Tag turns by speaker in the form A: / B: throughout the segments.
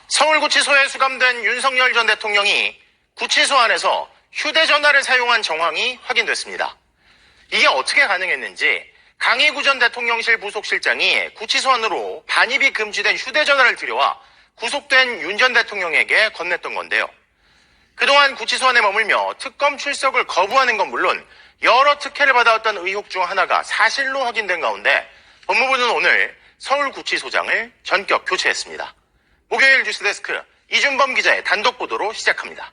A: 서울구치소에 수감된 윤석열 전 대통령이 구치소 안에서 휴대전화를 사용한 정황이 확인됐습니다. 이게 어떻게 가능했는지 강희구 전 대통령실 부속실장이 구치소 안으로 반입이 금지된 휴대전화를 들여와 구속된 윤 전 대통령에게 건넸던 건데요. 그동안 구치소 안에 머물며 특검 출석을 거부하는 건 물론 여러 특혜를 받아왔던 의혹 중 하나가 사실로 확인된 가운데 법무부는 오늘 서울구치소장을 전격 교체했습니다. 목요일 뉴스데스크 이준범 기자의 단독 보도로 시작합니다.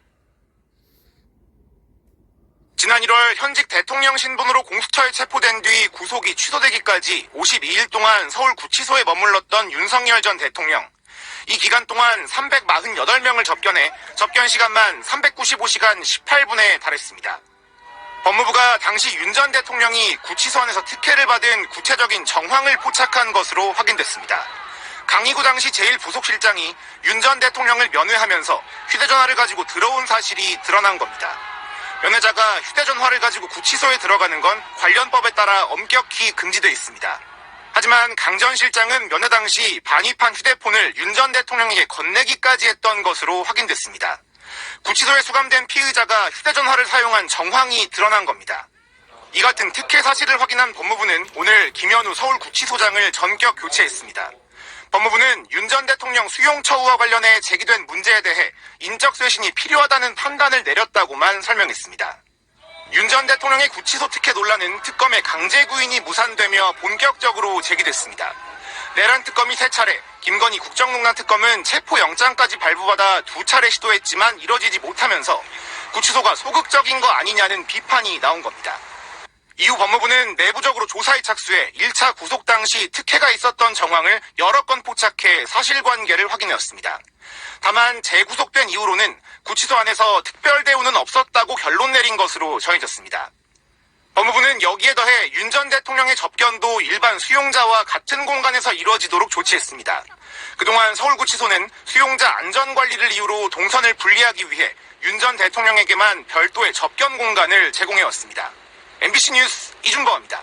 B: 지난 1월 현직 대통령 신분으로 공수처에 체포된 뒤 구속이 취소되기까지 52일 동안 서울구치소에 머물렀던 윤석열 전 대통령. 이 기간 동안 348명을 접견해 접견 시간만 395시간 18분에 달했습니다. 법무부가 당시 윤 전 대통령이 구치소 안에서 특혜를 받은 구체적인 정황을 포착한 것으로 확인됐습니다. 강희구 당시 제1부속실장이 윤 전 대통령을 면회하면서 휴대전화를 가지고 들어온 사실이 드러난 겁니다. 면회자가 휴대전화를 가지고 구치소에 들어가는 건 관련법에 따라 엄격히 금지되어 있습니다. 하지만 강 전 실장은 면회 당시 반입한 휴대폰을 윤 전 대통령에게 건네기까지 했던 것으로 확인됐습니다. 구치소에 수감된 피의자가 휴대전화를 사용한 정황이 드러난 겁니다. 이 같은 특혜 사실을 확인한 법무부는 오늘 김현우 서울구치소장을 전격 교체했습니다. 법무부는 윤 전 대통령 수용 처우와 관련해 제기된 문제에 대해 인적 쇄신이 필요하다는 판단을 내렸다고만 설명했습니다. 윤 전 대통령의 구치소 특혜 논란은 특검의 강제 구인이 무산되며 본격적으로 제기됐습니다. 내란 특검이 3차례, 김건희 국정농단 특검은 체포영장까지 발부받아 2차례 시도했지만 이뤄지지 못하면서 구치소가 소극적인 거 아니냐는 비판이 나온 겁니다. 이후 법무부는 내부적으로 조사에 착수해 1차 구속 당시 특혜가 있었던 정황을 여러 건 포착해 사실관계를 확인했습니다. 다만 재구속된 이후로는 구치소 안에서 특별 대우는 없었다고 결론 내린 것으로 전해졌습니다. 법무부는 여기에 더해 윤 전 대통령의 접견도 일반 수용자와 같은 공간에서 이루어지도록 조치했습니다. 그동안 서울구치소는 수용자 안전관리를 이유로 동선을 분리하기 위해 윤 전 대통령에게만 별도의 접견 공간을 제공해왔습니다. MBC 뉴스 이준범입니다.